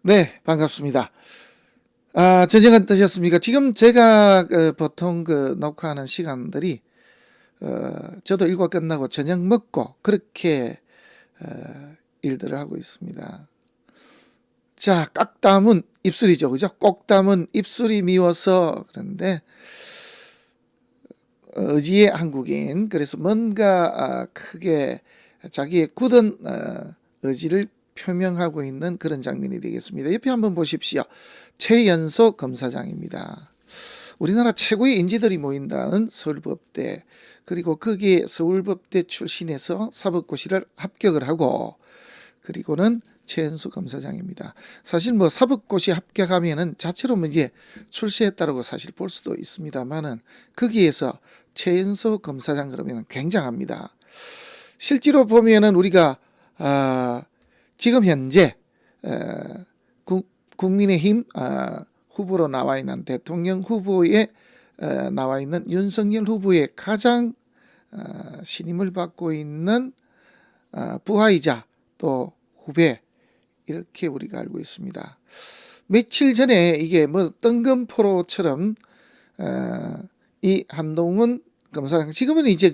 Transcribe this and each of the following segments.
네, 반갑습니다. 저녁 어떠셨습니까? 지금 제가 보통 녹화하는 시간들이 저도 일과 끝나고 저녁 먹고 그렇게 일들을 하고 있습니다. 자, 깍 담은 입술이죠, 그죠? 꼭 담은 입술이 미워서 그런데 의지의 한국인, 그래서 뭔가 크게 자기의 굳은 의지를 표명하고 있는 그런 장면이 되겠습니다. 옆에 한번 보십시오. 최연소 검사장입니다. 우리나라 최고의 인재들이 모인다는 서울법대, 그리고 거기에 서울법대 출신에서 사법고시를 합격을 하고, 그리고는 최연소 검사장입니다. 사실 뭐 사법고시 합격하면은 자체로 뭐 이제 출세했다고 사실 볼 수도 있습니다만은, 거기에서 최연소 검사장 그러면 굉장합니다. 실제로 보면은 우리가 지금 현재 국민의힘 후보로 나와 있는 대통령 후보에 나와 있는 윤석열 후보의 가장 신임을 받고 있는 부하이자 또 후배, 이렇게 우리가 알고 있습니다. 며칠 전에 이게 뭐 뜬금포로처럼 이 한동훈 검사장, 지금은 이제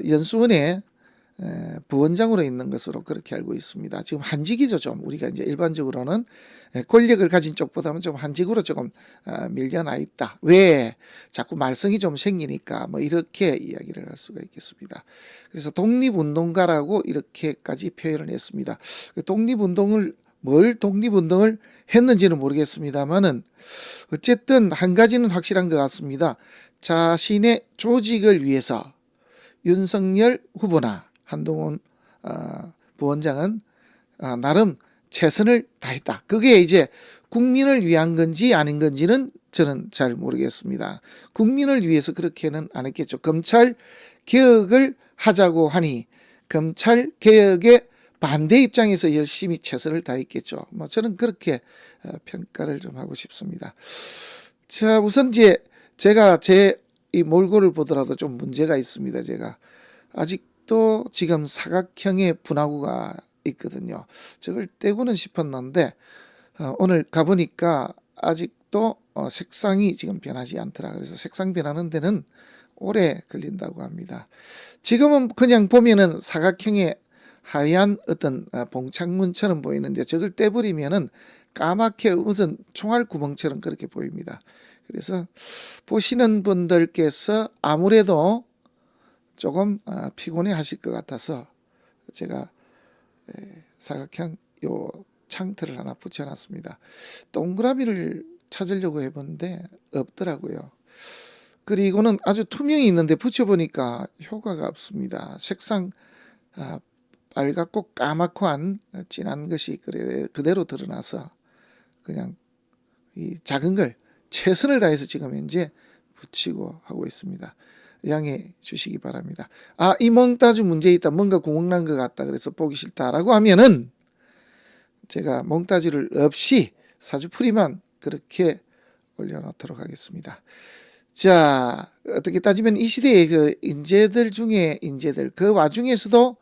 연수원의 부원장으로 있는 것으로 그렇게 알고 있습니다. 지금 한직이죠. 좀 우리가 이제 일반적으로는 권력을 가진 쪽보다는 좀 한직으로 조금 밀려나 있다. 왜? 자꾸 말썽이 좀 생기니까 뭐 이렇게 이야기를 할 수가 있겠습니다. 그래서 독립운동가라고 이렇게까지 표현을 했습니다. 뭘 독립운동을 했는지는 모르겠습니다만은 어쨌든 한 가지는 확실한 것 같습니다. 자신의 조직을 위해서 윤석열 후보나 한동훈 부원장은 나름 최선을 다했다. 그게 이제 국민을 위한 건지 아닌 건지는 저는 잘 모르겠습니다. 국민을 위해서 그렇게는 안 했겠죠. 검찰 개혁을 하자고 하니 검찰 개혁에 반대 입장에서 열심히 최선을 다했겠죠. 뭐 저는 그렇게 평가를 좀 하고 싶습니다. 자, 우선 제가 제 이 몰골을 보더라도 좀 문제가 있습니다. 제가 아직도 지금 사각형의 분화구가 있거든요. 저걸 떼고는 싶었는데 오늘 가보니까 아직도 색상이 지금 변하지 않더라. 그래서 색상 변하는 데는 오래 걸린다고 합니다. 지금은 그냥 보면은 사각형의 하얀 어떤 봉창문처럼 보이는데 저걸 떼버리면은 까맣게 무슨 총알 구멍처럼 그렇게 보입니다. 그래서 보시는 분들께서 아무래도 조금 피곤해 하실 것 같아서 제가 사각형 요 창틀을 하나 붙여놨습니다. 동그라미를 찾으려고 해봤는데 없더라고요. 그리고는 아주 투명이 있는데 붙여보니까 효과가 없습니다. 색상 빨갛고 까맣고 한 진한 것이 그대로 드러나서 그냥 이 작은 걸 최선을 다해서 지금 현재 붙이고 하고 있습니다. 양해해 주시기 바랍니다. 이 몽따주 문제 있다. 뭔가 구멍 난 것 같다. 그래서 보기 싫다라고 하면은 제가 몽따주를 없이 사주풀이만 그렇게 올려놓도록 하겠습니다. 자, 어떻게 따지면 이 시대의 그 인재들 중에 인재들, 그 와중에서도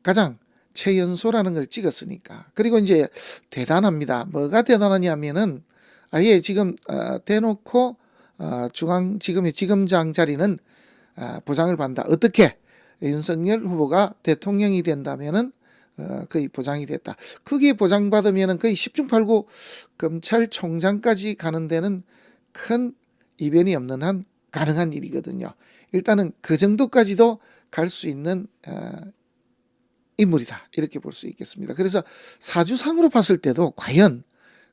가장 최연소라는 걸 찍었으니까. 그리고 이제 대단합니다. 뭐가 대단하냐면은 아예 지금 대놓고 중앙지검의 지검장 자리는 보장을 받는다. 어떻게? 윤석열 후보가 대통령이 된다면은 거의 보장이 됐다. 크게 보장받으면은 거의 10중 8구 검찰총장까지 가는 데는 큰 이변이 없는 한 가능한 일이거든요. 일단은 그 정도까지도 갈 수 있는 인물이다. 이렇게 볼 수 있겠습니다. 그래서 사주상으로 봤을 때도 과연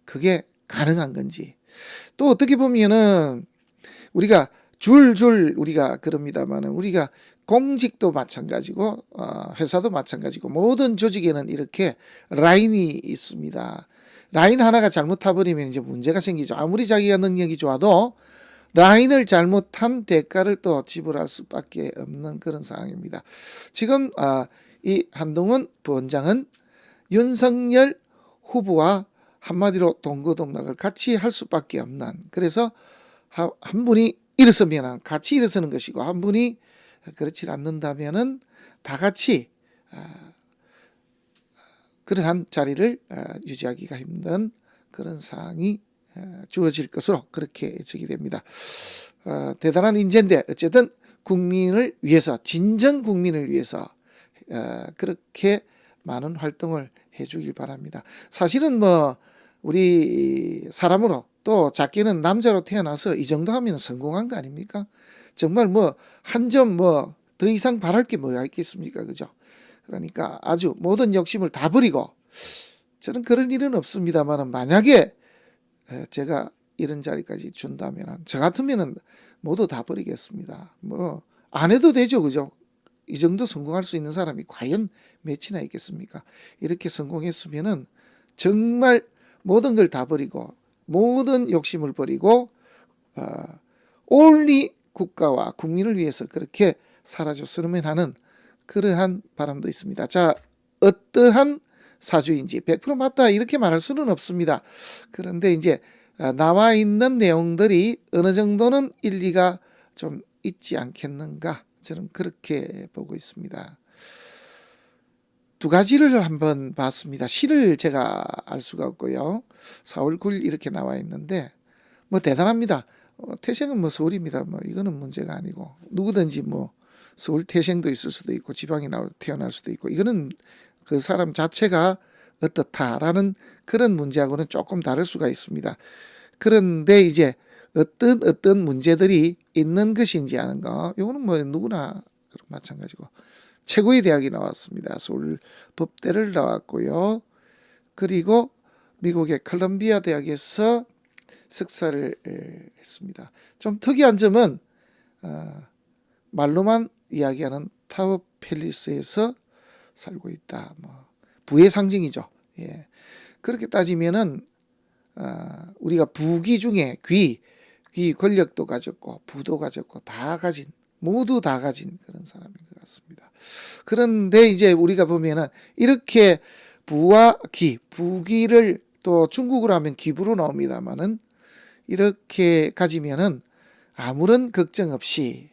그게 가능한 건지, 또 어떻게 보면은 우리가 줄줄 우리가 그럽니다만은 우리가 공직도 마찬가지고 회사도 마찬가지고 모든 조직에는 이렇게 라인이 있습니다. 라인 하나가 잘못 타버리면 이제 문제가 생기죠. 아무리 자기가 능력이 좋아도 라인을 잘못한 대가를 또 지불할 수밖에 없는 그런 상황입니다. 지금 이 한동훈 부원장은 윤석열 후보와 한마디로 동거동락을 같이 할 수밖에 없는, 그래서 한 분이 일어서면 같이 일어서는 것이고 한 분이 그렇지 않는다면은 다 같이 그러한 자리를 유지하기가 힘든 그런 상황이 주어질 것으로 그렇게 예측이 됩니다. 대단한 인재인데 어쨌든 국민을 위해서, 진정 국민을 위해서 그렇게 많은 활동을 해주길 바랍니다. 사실은 뭐 우리 사람으로 또 작게는 남자로 태어나서 이 정도 하면 성공한 거 아닙니까? 정말 뭐 한 점 뭐 더 이상 바랄 게 뭐가 있겠습니까? 그죠? 그러니까 아주 모든 욕심을 다 버리고, 저는 그런 일은 없습니다만 만약에 제가 이런 자리까지 준다면 저 같으면은 모두 다 버리겠습니다. 뭐 안 해도 되죠, 그죠? 이 정도 성공할 수 있는 사람이 과연 몇이나 있겠습니까? 이렇게 성공했으면은 정말 모든 걸 다 버리고 모든 욕심을 버리고 올리 국가와 국민을 위해서 그렇게 살아줬으면 하는 그러한 바람도 있습니다. 자, 어떠한 사주인지 100% 맞다 이렇게 말할 수는 없습니다. 그런데 이제 나와 있는 내용들이 어느 정도는 일리가 좀 있지 않겠는가, 저는 그렇게 보고 있습니다. 두 가지를 한번 봤습니다. 시를 제가 알 수가 없고요. 4월 9일 이렇게 나와 있는데 뭐 대단합니다. 태생은 뭐 서울입니다. 뭐 이거는 문제가 아니고, 누구든지 뭐 서울 태생도 있을 수도 있고 지방에 태어날 수도 있고, 이거는 그 사람 자체가 어떻다라는 그런 문제하고는 조금 다를 수가 있습니다. 그런데 이제 어떤 문제들이 있는 것인지 하는 거, 이거는 뭐 누구나 마찬가지고, 최고의 대학이 나왔습니다. 서울 법대를 나왔고요. 그리고 미국의 컬럼비아 대학에서 석사를 했습니다. 좀 특이한 점은 말로만 이야기하는 타워 팰리스에서 살고 있다. 뭐 부의 상징이죠. 예. 그렇게 따지면은 우리가 부귀 중에 귀 권력도 가졌고 부도 가졌고 모두 다 가진 그런 사람인 것 같습니다. 그런데 이제 우리가 보면은 이렇게 부와 부귀를 또 중국으로 하면 기부로 나옵니다만은 이렇게 가지면은 아무런 걱정 없이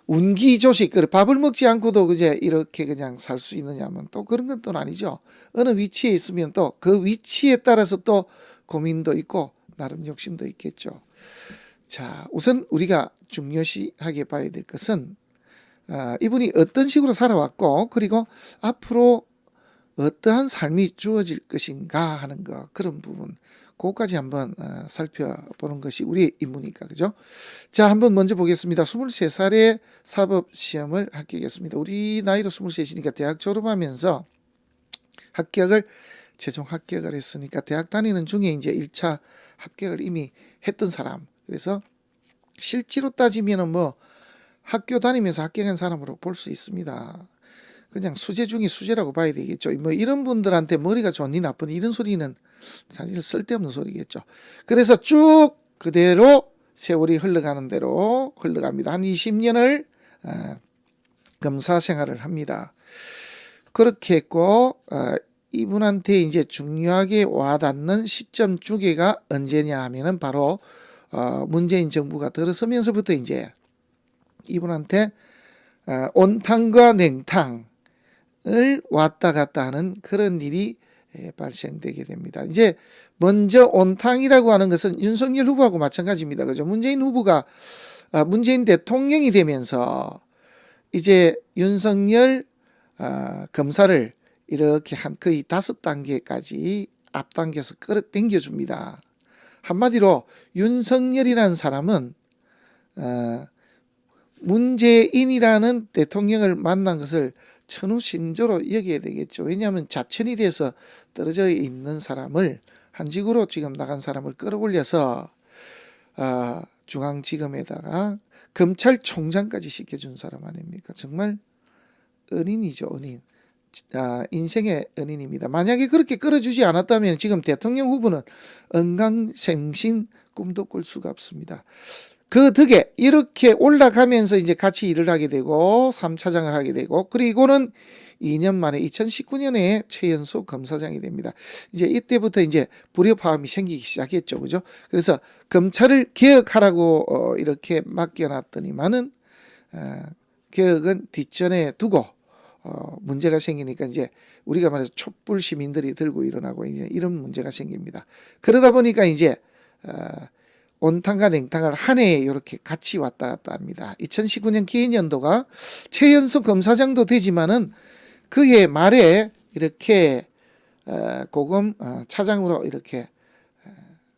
운기조식, 밥을 먹지 않고도 이제 이렇게 그냥 살 수 있느냐면 또 그런 건 또 아니죠. 어느 위치에 있으면 또 그 위치에 따라서 또 고민도 있고 나름 욕심도 있겠죠. 자, 우선 우리가 중요시하게 봐야 될 것은 이분이 어떤 식으로 살아왔고, 그리고 앞으로 어떠한 삶이 주어질 것인가 하는 거, 그런 부분, 그것까지 한번 살펴보는 것이 우리의 임무니까, 그죠? 자, 한번 먼저 보겠습니다. 23살에 사법시험을 합격했습니다. 우리 나이로 23이니까 대학 졸업하면서 최종 합격을 했으니까 대학 다니는 중에 이제 1차 합격을 이미 했던 사람. 그래서 실제로 따지면은 뭐 학교 다니면서 합격한 사람으로 볼 수 있습니다. 그냥 수재 중에 수재라고 봐야 되겠죠. 뭐 이런 분들한테 머리가 좋니 나쁘니 이런 소리는 사실 쓸데없는 소리겠죠. 그래서 쭉 그대로 세월이 흘러가는 대로 흘러갑니다. 한 20년을 검사 생활을 합니다. 그렇게 했고 이분한테 이제 중요하게 와닿는 시점 주기가 언제냐 하면은 바로 문재인 정부가 들어서면서부터 이제 이분한테 온탕과 냉탕을 왔다 갔다 하는 그런 일이 발생되게 됩니다. 이제 먼저 온탕이라고 하는 것은 윤석열 후보하고 마찬가지입니다. 그죠? 문재인 대통령이 되면서 이제 윤석열 검사를 이렇게 한 거의 5단계까지 앞당겨서 끌어당겨 줍니다. 한마디로 윤석열이라는 사람은 문재인이라는 대통령을 만난 것을 천우신조로 여겨야 되겠죠. 왜냐하면 자천이 돼서 떨어져 있는 사람을, 한직으로 지금 나간 사람을 끌어올려서 중앙지검에다가 검찰총장까지 시켜준 사람 아닙니까? 정말 은인이죠, 은인. 인생의 은인입니다. 만약에 그렇게 끌어주지 않았다면 지금 대통령 후보는 언강생신 꿈도 꿀 수가 없습니다. 그 덕에 이렇게 올라가면서 이제 같이 일을 하게 되고 3차장을 하게 되고, 그리고는 2년 만에 2019년에 최연소 검사장이 됩니다. 이제 이때부터 이제 불협화음이 생기기 시작했죠. 그죠? 그래서 검찰을 개혁하라고 이렇게 맡겨놨더니만은 개혁은 뒷전에 두고 문제가 생기니까 이제 우리가 말해서 촛불 시민들이 들고 일어나고 이제 이런 문제가 생깁니다. 그러다 보니까 이제 온탕과 냉탕을 한 해에 이렇게 같이 왔다 갔다 합니다. 2019년 기해년도가 최연소 검사장도 되지만은 그해 말에 이렇게 고검 차장으로 이렇게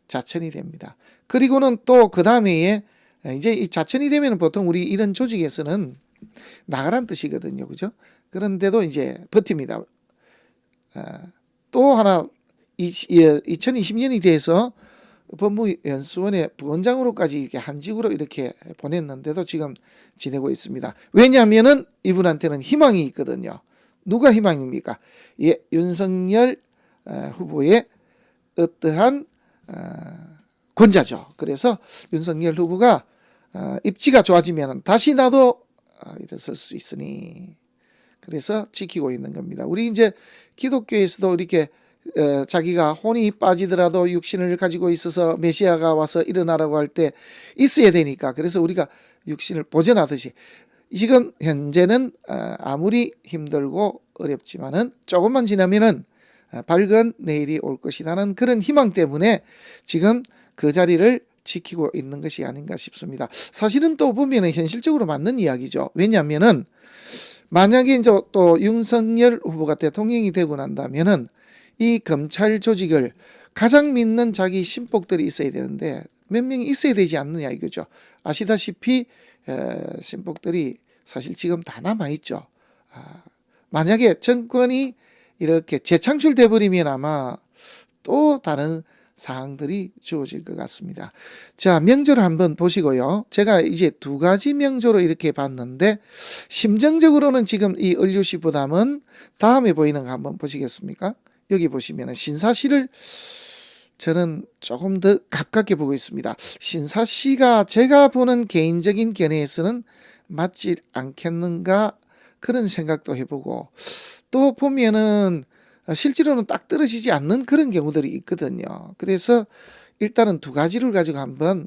자천이 됩니다. 그리고는 또 그 다음에 이제 이 자천이 되면 보통 우리 이런 조직에서는 나가란 뜻이거든요, 그죠? 그런데도 이제 버팁니다. 또 하나 2020년이 돼서 법무연수원의 부원장으로까지 이렇게 한직으로 이렇게 보냈는데도 지금 지내고 있습니다. 왜냐하면은 이분한테는 희망이 있거든요. 누가 희망입니까? 예, 윤석열 후보의 어떠한 권자죠. 그래서 윤석열 후보가 입지가 좋아지면 다시 나도 일어설 수 있으니 그래서 지키고 있는 겁니다. 우리 이제 기독교에서도 이렇게 자기가 혼이 빠지더라도 육신을 가지고 있어서 메시아가 와서 일어나라고 할 때 있어야 되니까 그래서 우리가 육신을 보존하듯이 지금 현재는 아무리 힘들고 어렵지만은 조금만 지나면은 밝은 내일이 올 것이라는 그런 희망 때문에 지금 그 자리를 지키고 있는 것이 아닌가 싶습니다. 사실은 또 보면은 현실적으로 맞는 이야기죠. 왜냐하면은 만약에 이제 또 윤석열 후보가 대통령이 되고 난다면은 이 검찰 조직을 가장 믿는 자기 신복들이 있어야 되는데 몇 명이 있어야 되지 않느냐 이거죠. 아시다시피 신복들이 사실 지금 다 남아있죠. 만약에 정권이 이렇게 재창출돼 버리면 아마 또 다른 사항들이 주어질 것 같습니다. 자, 명조를 한번 보시고요. 제가 이제 두 가지 명조로 이렇게 봤는데 심정적으로는 지금 이 을류시보다는 다음에 보이는 거 한번 보시겠습니까? 여기 보시면 신사시를 저는 조금 더 가깝게 보고 있습니다. 신사시가 제가 보는 개인적인 견해에서는 맞지 않겠는가 그런 생각도 해보고 또 보면은 실제로는 딱 떨어지지 않는 그런 경우들이 있거든요. 그래서 일단은 두 가지를 가지고 한번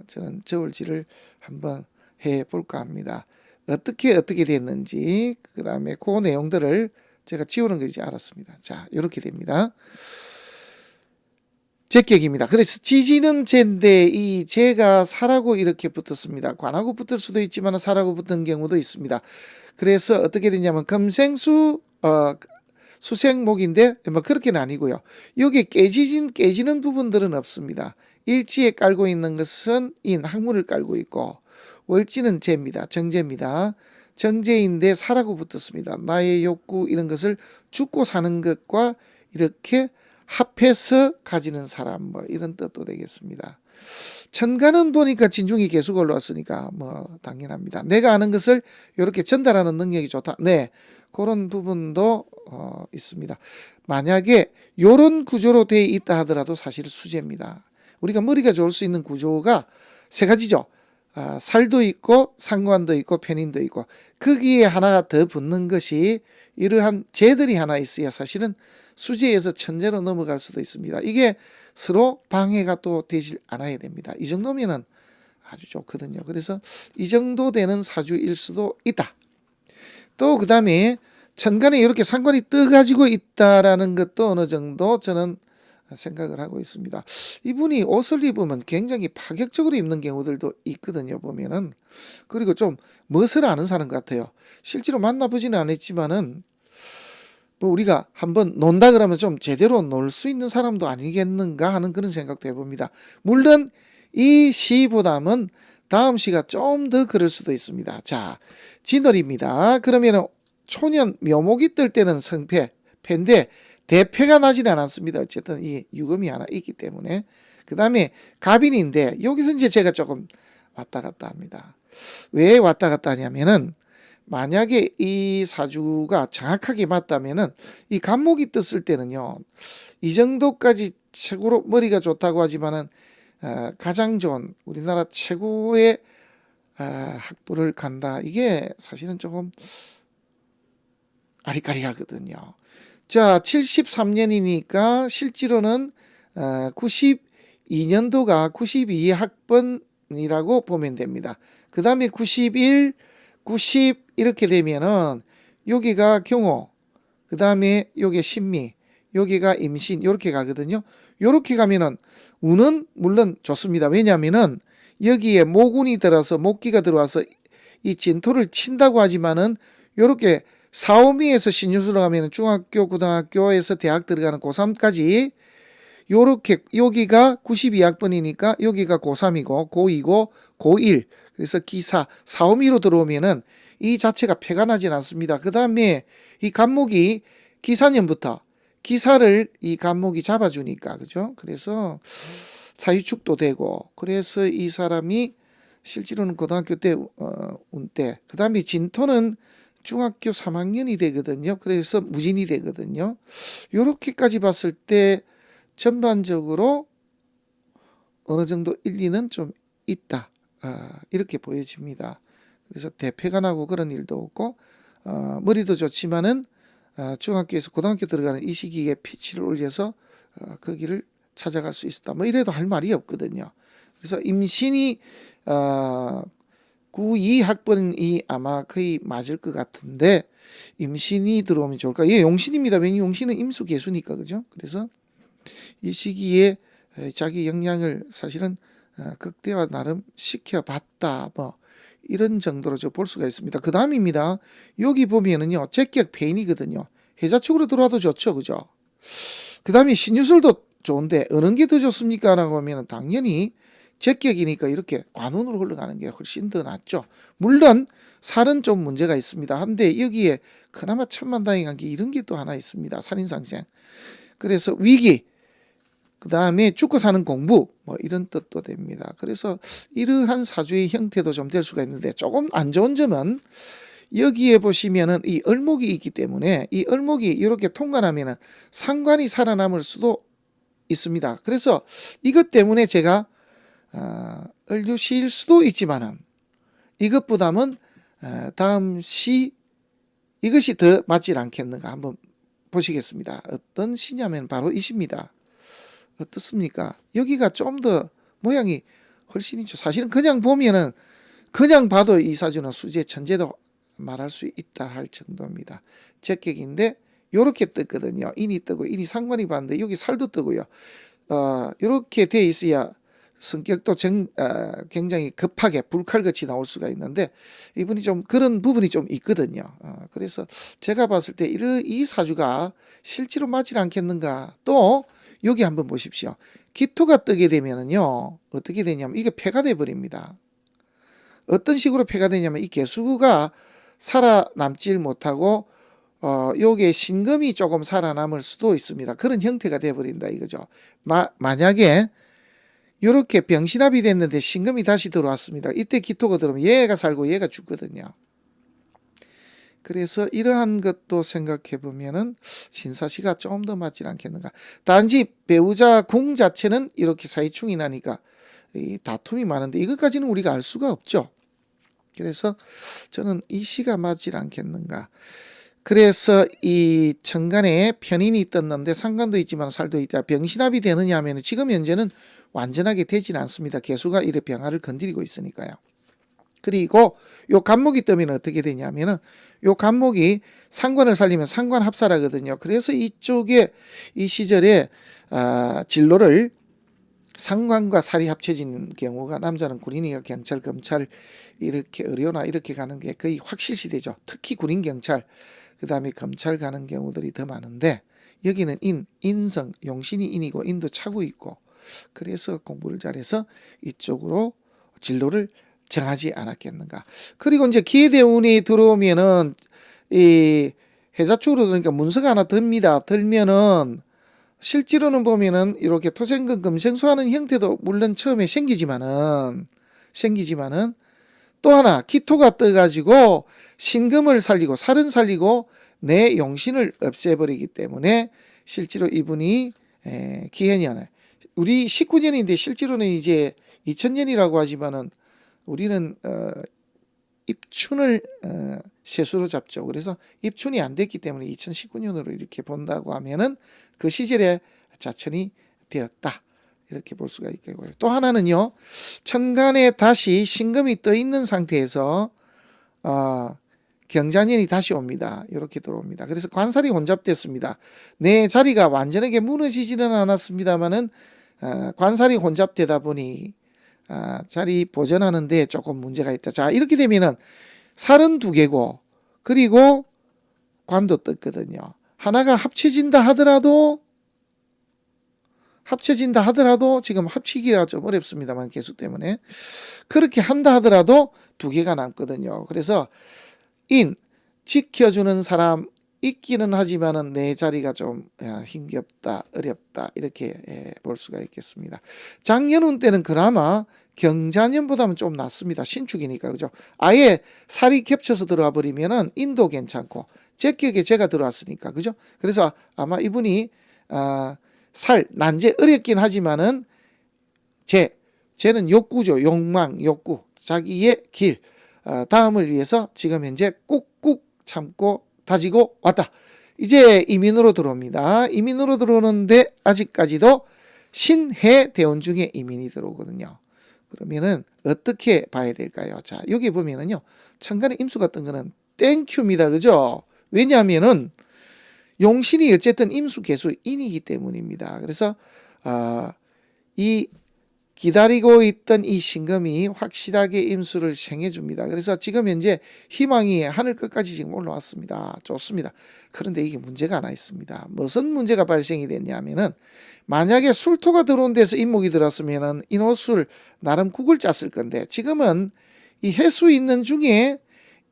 저는 저울질을 한번 해볼까 합니다. 어떻게 됐는지 그 다음에 그 내용들을 제가 지우는 것이지 알았습니다. 자, 이렇게 됩니다. 제격입니다. 그래서 지지는 제인데 이 제가 사라고 이렇게 붙었습니다. 관하고 붙을 수도 있지만 사라고 붙은 경우도 있습니다. 그래서 어떻게 되냐면 금생수 수생목인데 뭐 그렇게는 아니고요. 여기 깨지는 부분들은 없습니다. 일지에 깔고 있는 것은 인 학문을 깔고 있고 월지는 제입니다. 정제입니다. 정제인데 사라고 붙었습니다. 나의 욕구 이런 것을 죽고 사는 것과 이렇게 합해서 가지는 사람 뭐 이런 뜻도 되겠습니다. 천간은 보니까 진중이 계속 올라왔으니까 뭐 당연합니다. 내가 아는 것을 이렇게 전달하는 능력이 좋다. 네, 그런 부분도 있습니다. 만약에 이런 구조로 되어 있다 하더라도 사실 수제입니다. 우리가 머리가 좋을 수 있는 구조가 세 가지죠. 살도 있고 상관도 있고 편인도 있고 거기에 하나가 더 붙는 것이 이러한 재들이 하나 있어야 사실은 수제에서 천재로 넘어갈 수도 있습니다. 이게 서로 방해가 또 되질 않아야 됩니다. 이 정도면은 아주 좋거든요. 그래서 이 정도 되는 사주일 수도 있다. 또 그 다음에 천간에 이렇게 상관이 떠가지고 있다라는 것도 어느 정도 저는 생각을 하고 있습니다. 이분이 옷을 입으면 굉장히 파격적으로 입는 경우들도 있거든요. 보면은 그리고 좀 멋을 아는 사람 같아요. 실제로 만나보지는 않았지만은 뭐 우리가 한번 논다 그러면 좀 제대로 놀 수 있는 사람도 아니겠는가 하는 그런 생각도 해봅니다. 물론 이 시보다는 다음 시가 좀 더 그럴 수도 있습니다. 자, 진월입니다. 그러면 초년 묘목이 뜰 때는 패인데 대패가 나지는 않습니다. 어쨌든 이 유금이 하나 있기 때문에. 그 다음에 갑인인데 여기서 이제 제가 조금 왔다 갔다 합니다. 왜 왔다 갔다 하냐면은 만약에 이 사주가 정확하게 맞다면은 이 갑목이 떴을 때는요, 이 정도까지 최고로 머리가 좋다고 하지만은 가장 좋은 우리나라 최고의 학부를 간다. 이게 사실은 조금 아리까리하거든요. 자, 73년이니까 실제로는 92년도가 92학번이라고 보면 됩니다. 그 다음에 91, 90 이렇게 되면은 여기가 경호, 그 다음에 여기 신미, 여기가 임신, 이렇게 가거든요. 이렇게 가면은 운은 물론 좋습니다. 왜냐하면은 여기에 모군이 들어서 목기가 들어와서 이 진토를 친다고 하지만은 이렇게 사오미에서 신유수로 가면은 중학교, 고등학교에서 대학 들어가는 고3까지 요렇게 여기가 92학번이니까 여기가 고3이고 고2고 고1, 그래서 기사 4,5미로 들어오면은 이 자체가 패가 나진 않습니다. 그 다음에 이 간목이 기사년부터 기사를 이 간목이 잡아주니까, 그죠? 그래서 사유축도 되고, 그래서 이 사람이 실제로는 고등학교 때 운때, 그 다음에 진토는 중학교 3학년이 되거든요. 그래서 무진이 되거든요. 요렇게까지 봤을 때 전반적으로 어느 정도 일리는 좀 있다, 이렇게 보여집니다. 그래서 대패가 나고 그런 일도 없고, 머리도 좋지만은 중학교에서 고등학교 들어가는 이 시기에 피치를 올려서 거기를 찾아갈 수 있었다, 뭐 이래도 할 말이 없거든요. 그래서 임신이 92학번이 아마 거의 맞을 것 같은데, 임신이 들어오면 좋을까? 예, 용신입니다. 왜냐면 용신은 임수 개수니까, 그죠? 그래서 이 시기에 자기 역량을 사실은 극대화 나름 시켜봤다, 뭐 이런 정도로 볼 수가 있습니다. 그 다음입니다. 여기 보면은요, 제격 폐인이거든요. 해자축으로 들어와도 좋죠, 그죠? 그 다음에 신유술도 좋은데 어느 게 더 좋습니까? 라고 하면 당연히 제격이니까 이렇게 관운으로 흘러가는 게 훨씬 더 낫죠. 물론 살은 좀 문제가 있습니다. 한데 여기에 그나마 천만다행한 게 이런 게 또 하나 있습니다. 살인상생. 그래서 위기, 그 다음에 죽고 사는 공부, 뭐 이런 뜻도 됩니다. 그래서 이러한 사주의 형태도 좀 될 수가 있는데, 조금 안 좋은 점은 여기에 보시면은 이 을목이 있기 때문에 이 을목이 이렇게 통관하면은 상관이 살아남을 수도 있습니다. 그래서 이것 때문에 제가 을유시일 수도 있지만은 이것보다는 다음 시 이것이 더 맞질 않겠는가 한번 보시겠습니다. 어떤 시냐면 바로 이 시입니다. 어떻습니까? 여기가 좀 더 모양이 훨씬 있죠. 사실은 그냥 보면은, 그냥 봐도 이 사주는 수재 천재도 말할 수 있다 할 정도입니다. 적격인데 요렇게 떴거든요. 인이 뜨고, 인이 상관이 봤는데 여기 살도 뜨고요. 요렇게 돼 있어야 성격도 굉장히 급하게 불칼같이 나올 수가 있는데, 이분이 좀 그런 부분이 좀 있거든요. 그래서 제가 봤을 때 이 사주가 실제로 맞질 않겠는가. 또 여기 한번 보십시오. 기토가 뜨게 되면은요, 어떻게 되냐면 이게 폐가 돼 버립니다. 어떤 식으로 폐가 되냐면 이 개수가 살아남질 못하고 요게 신금이 조금 살아남을 수도 있습니다. 그런 형태가 돼 버린다 이거죠. 만약에 이렇게 병신합이 됐는데 신금이 다시 들어왔습니다. 이때 기토가 들어오면 얘가 살고 얘가 죽거든요. 그래서 이러한 것도 생각해 보면은 신사시가 좀 더 맞지 않겠는가. 단지 배우자 궁 자체는 이렇게 사이충이 나니까 이 다툼이 많은데 이것까지는 우리가 알 수가 없죠. 그래서 저는 이 시가 맞지 않겠는가. 그래서 이 천간에 편인이 떴는데 상관도 있지만 살도 있다. 병신합이 되느냐 하면 지금 현재는 완전하게 되지는 않습니다. 개수가 이래 병화를 건드리고 있으니까요. 그리고 요 간목이 뜨면 어떻게 되냐면은 요 간목이 상관을 살리면 상관 합사라거든요. 그래서 이쪽에 이 시절에 진로를 상관과 살이 합쳐지는 경우가, 남자는 군인이나 경찰, 검찰 이렇게 의료나 이렇게 가는 게 거의 확실시되죠. 특히 군인, 경찰, 그 다음에 검찰 가는 경우들이 더 많은데, 여기는 인성, 용신이 인이고 인도 차고 있고, 그래서 공부를 잘해서 이쪽으로 진로를 정하지 않았겠는가. 그리고 이제 기해대운이 들어오면은 이 해자축으로 들으니까 문서가 하나 듭니다. 들면은 실제로는 보면은 이렇게 토생금 금생수하는 형태도 물론 처음에 생기지만은 또 하나 기토가 떠가지고 신금을 살리고 살은 살리고 내 용신을 없애버리기 때문에 실제로 이분이 기해년, 우리 19년인데 실제로는 이제 2000년이라고 하지만은 우리는 입춘을 세수로 잡죠. 그래서 입춘이 안 됐기 때문에 2019년으로 이렇게 본다고 하면은 그 시절에 자천이 되었다, 이렇게 볼 수가 있고요. 또 하나는요, 천간에 다시 신금이 떠 있는 상태에서 경자년이 다시 옵니다. 이렇게 들어옵니다. 그래서 관살이 혼잡됐습니다. 내 자리가 완전하게 무너지지는 않았습니다만은 관살이 혼잡되다 보니 자리 보존하는데 조금 문제가 있다. 자, 이렇게 되면은 살은 두 개고 그리고 관도 떴거든요. 하나가 합쳐진다 하더라도 지금 합치기가 좀 어렵습니다만 개수 때문에 그렇게 한다 하더라도 두 개가 남거든요. 그래서 지켜주는 사람 있기는 하지만은 내 자리가 좀 힘겹다, 어렵다 이렇게 볼 수가 있겠습니다. 장년운 때는 그나마 경자년보다는 좀 낫습니다. 신축이니까 그죠? 아예 살이 겹쳐서 들어와 버리면은 인도 괜찮고 제격에 제가 들어왔으니까 그죠? 그래서 아마 이분이 난제 어렵긴 하지만은 쟤는 욕구죠. 욕망, 욕구, 자기의 길, 다음을 위해서 지금 현재 꾹꾹 참고 다지고 왔다. 이제 이민으로 들어옵니다. 이민으로 들어오는데 아직까지도 신해 대원 중에 이민이 들어오거든요. 그러면은 어떻게 봐야 될까요? 자, 여기 보면은요. 천간에 임수 같은 거는 땡큐입니다. 그죠? 왜냐하면은 용신이 어쨌든 임수 개수 인이기 때문입니다. 그래서 이 기다리고 있던 이 신금이 확실하게 임수를 생해줍니다. 그래서 지금 현재 희망이 하늘 끝까지 지금 올라왔습니다. 좋습니다. 그런데 이게 문제가 하나 있습니다. 무슨 문제가 발생이 됐냐면은 만약에 술토가 들어온 데서 인목이 들었으면은 인호술 나름 국을 짰을 건데 지금은 이 해수 있는 중에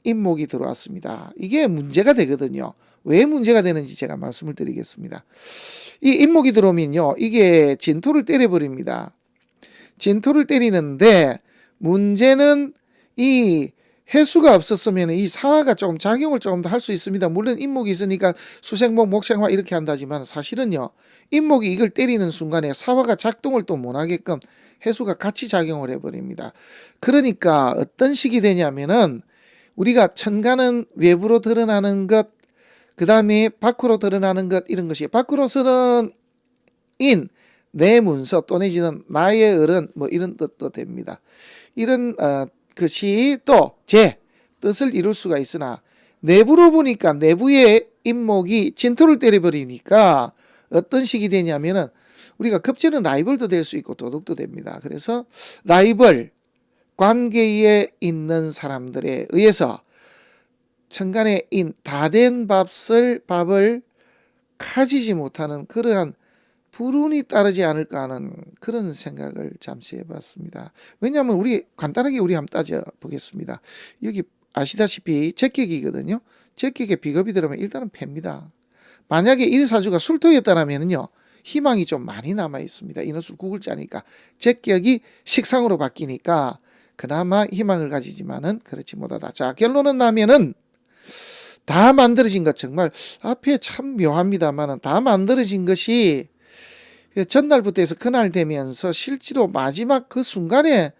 인목이 들어왔습니다. 이게 문제가 되거든요. 왜 문제가 되는지 제가 말씀을 드리겠습니다. 이 인목이 들어오면요. 이게 진토를 때려버립니다. 진토를 때리는데 문제는 이 해수가 없었으면 이 사화가 조금 작용을 조금 더 할 수 있습니다. 물론 인목이 있으니까 수생목, 목생화 이렇게 한다지만 사실은요. 인목이 이걸 때리는 순간에 사화가 작동을 또 못하게끔 해수가 같이 작용을 해버립니다. 그러니까 어떤 식이 되냐면은 우리가 천간은 외부로 드러나는 것, 그 다음에 밖으로 드러나는 것 이런 것이 밖으로서는 내 문서 또 내지는 나의 어른 뭐 이런 뜻도 됩니다. 이런 것이 또 제 뜻을 이룰 수가 있으나 내부로 보니까 내부의 인목이 진토를 때려버리니까 어떤 식이 되냐면은 우리가 급제는 라이벌도 될 수 있고 도덕도 됩니다. 그래서 라이벌 관계에 있는 사람들에 의해서 천간에 다 된 밥을 가지지 못하는 그러한 불운이 따르지 않을까 하는 그런 생각을 잠시 해봤습니다. 왜냐하면 간단하게 우리 한번 따져보겠습니다. 여기 아시다시피 제격이거든요. 제격에 비겁이 들어오면 일단은 팹니다. 만약에 일사주가 술토였다면요. 희망이 좀 많이 남아 있습니다. 인호술 국을 짜니까 제격이 식상으로 바뀌니까 그나마 희망을 가지지만은 그렇지 못하다. 자, 결론은 나면은 다 만들어진 것 정말 앞에 참 묘합니다만은 다 만들어진 것이 전날부터 해서 그날 되면서 실제로 마지막 그 순간에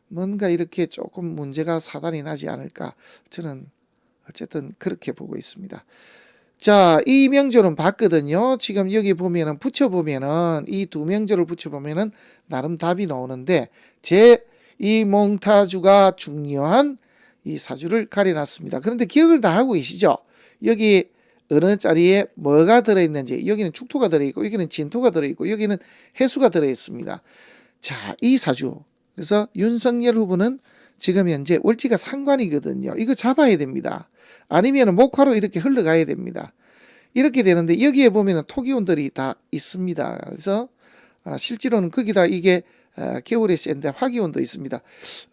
뭔가 이렇게 조금 문제가 사단이 나지 않을까 저는 어쨌든 그렇게 보고 있습니다. 자, 이 명절은 봤거든요. 지금 여기 보면은 붙여보면은 이 두 명절을 붙여보면은 나름 답이 나오는데 이 몽타주가 중요한 이 사주를 가려놨습니다. 그런데 기억을 다 하고 계시죠? 여기 어느 자리에 뭐가 들어있는지 여기는 축토가 들어있고 여기는 진토가 들어있고 여기는 해수가 들어있습니다. 자, 이 사주 그래서 윤석열 후보는 지금 현재 월지가 상관이거든요. 이거 잡아야 됩니다. 아니면 목화로 이렇게 흘러가야 됩니다. 이렇게 되는데 여기에 보면 토기운들이 다 있습니다. 그래서 실제로는 거기다 이게 겨울에 센데 화기운도 있습니다.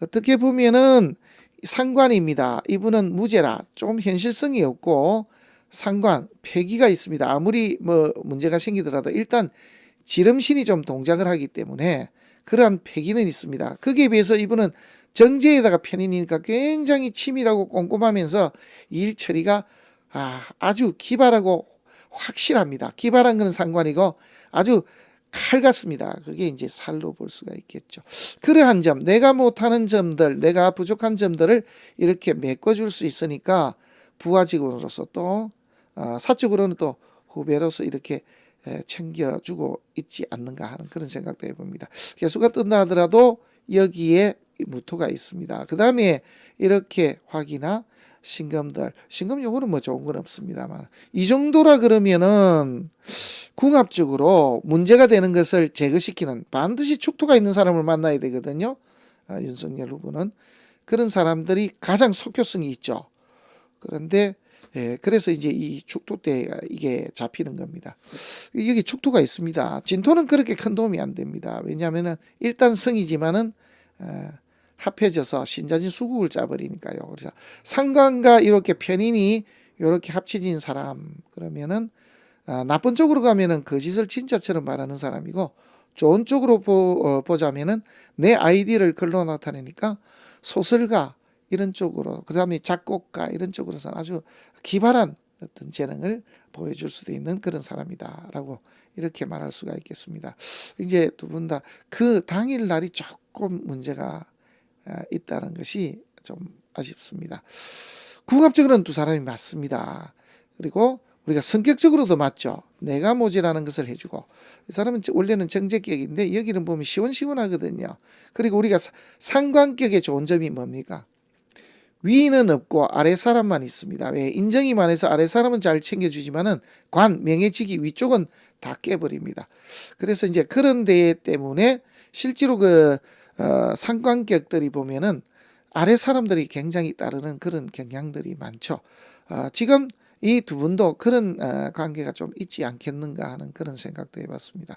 어떻게 보면은 상관입니다. 이분은 무죄라 좀 현실성이 없고 상관, 폐기가 있습니다. 아무리 뭐 문제가 생기더라도 일단 지름신이 좀 동작을 하기 때문에 그러한 폐기는 있습니다. 거기에 비해서 이분은 정제에다가 편인이니까 굉장히 치밀하고 꼼꼼하면서 일 처리가 아주 기발하고 확실합니다. 기발한 것은 상관이고 아주 칼 같습니다. 그게 이제 살로 볼 수가 있겠죠. 그러한 점, 내가 못하는 점들, 내가 부족한 점들을 이렇게 메꿔줄 수 있으니까 부하직원으로서 또 사적으로는 또 후배로서 이렇게 챙겨주고 있지 않는가 하는 그런 생각도 해봅니다. 개수가 뜬다 하더라도 여기에 무토가 있습니다. 그 다음에 이렇게 화기나 신금 요거는 뭐 좋은 건 없습니다만 이 정도라 그러면은 궁합적으로 문제가 되는 것을 제거시키는 반드시 축토가 있는 사람을 만나야 되거든요. 윤석열 후보는 그런 사람들이 가장 속효성이 있죠. 그런데 그래서 이제 이 축토 때 이게 잡히는 겁니다. 여기 축토가 있습니다. 진토는 그렇게 큰 도움이 안 됩니다. 왜냐하면은 일단 성이지만은 합해져서 신자진 수국을 짜버리니까요. 그래서 상관과 이렇게 편인이 이렇게 합쳐진 사람 그러면은 나쁜 쪽으로 가면은 거짓을 진짜처럼 말하는 사람이고 좋은 쪽으로 보자면은 내 아이디어를 글로 나타내니까 소설가 이런 쪽으로 그다음에 작곡가 이런 쪽으로서는 아주 기발한 어떤 재능을 보여줄 수도 있는 그런 사람이다라고 이렇게 말할 수가 있겠습니다. 이제 두 분 다 그 당일 날이 조금 문제가 있다는 것이 좀 아쉽습니다. 궁합적으로는 두 사람이 맞습니다. 그리고 우리가 성격적으로도 맞죠. 내가 모지라는 것을 해주고 이 사람은 원래는 정제격인데 여기는 보면 시원시원하거든요. 그리고 우리가 상관격의 좋은 점이 뭡니까? 위는 없고 아래 사람만 있습니다. 왜? 인정이 많아서 아래 사람은 잘 챙겨주지만은 명예직이 위쪽은 다 깨버립니다. 그래서 이제 그런 데 때문에 실제로 상관격들이 보면은 아래 사람들이 굉장히 따르는 그런 경향들이 많죠. 지금 이 두 분도 그런 관계가 좀 있지 않겠는가 하는 그런 생각도 해봤습니다.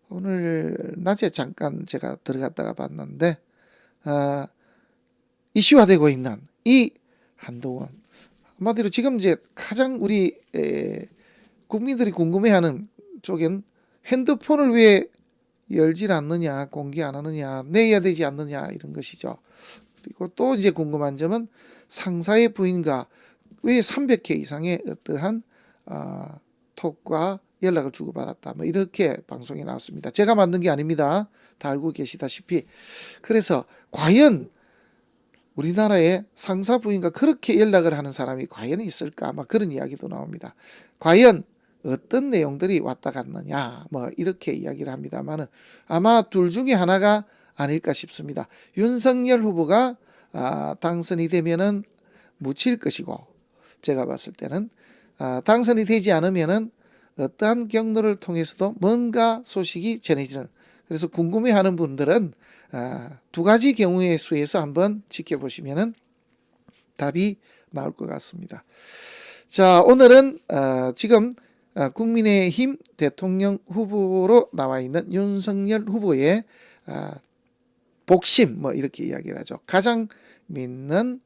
오늘 낮에 잠깐 제가 들어갔다가 봤는데 이슈화되고 있는 이 한동훈 한마디로 지금 이제 가장 우리 국민들이 궁금해하는 쪽엔 핸드폰을 왜 열질 않느냐, 공개 안 하느냐, 내야 되지 않느냐 이런 것이죠. 그리고 또 이제 궁금한 점은 상사의 부인과 왜 300회 이상의 어떠한 톡과 연락을 주고받았다. 뭐 이렇게 방송에 나왔습니다. 제가 만든 게 아닙니다. 다 알고 계시다시피. 그래서 과연 우리나라의 상사 부인과 그렇게 연락을 하는 사람이 과연 있을까? 막 그런 이야기도 나옵니다. 과연 어떤 내용들이 왔다 갔느냐? 뭐 이렇게 이야기를 합니다만은 아마 둘 중에 하나가 아닐까 싶습니다. 윤석열 후보가 당선이 되면은 묻힐 것이고 제가 봤을 때는 당선이 되지 않으면은 어떠한 경로를 통해서도 뭔가 소식이 전해지는 그래서 궁금해하는 분들은 두 가지 경우의 수에서 한번 지켜보시면은 답이 나올 것 같습니다. 자, 오늘은 지금 국민의힘 대통령 후보로 나와 있는 윤석열 후보의 복심 뭐 이렇게 이야기를 하죠. 가장 믿는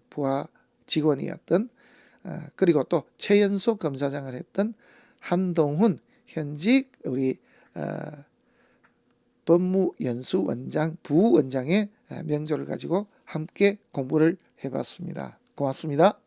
부하 직원이었던 그리고 또 최연소 검사장을 했던 한동훈 현직 우리 법무연수원장 부원장의 명조를 가지고 함께 공부를 해봤습니다. 고맙습니다.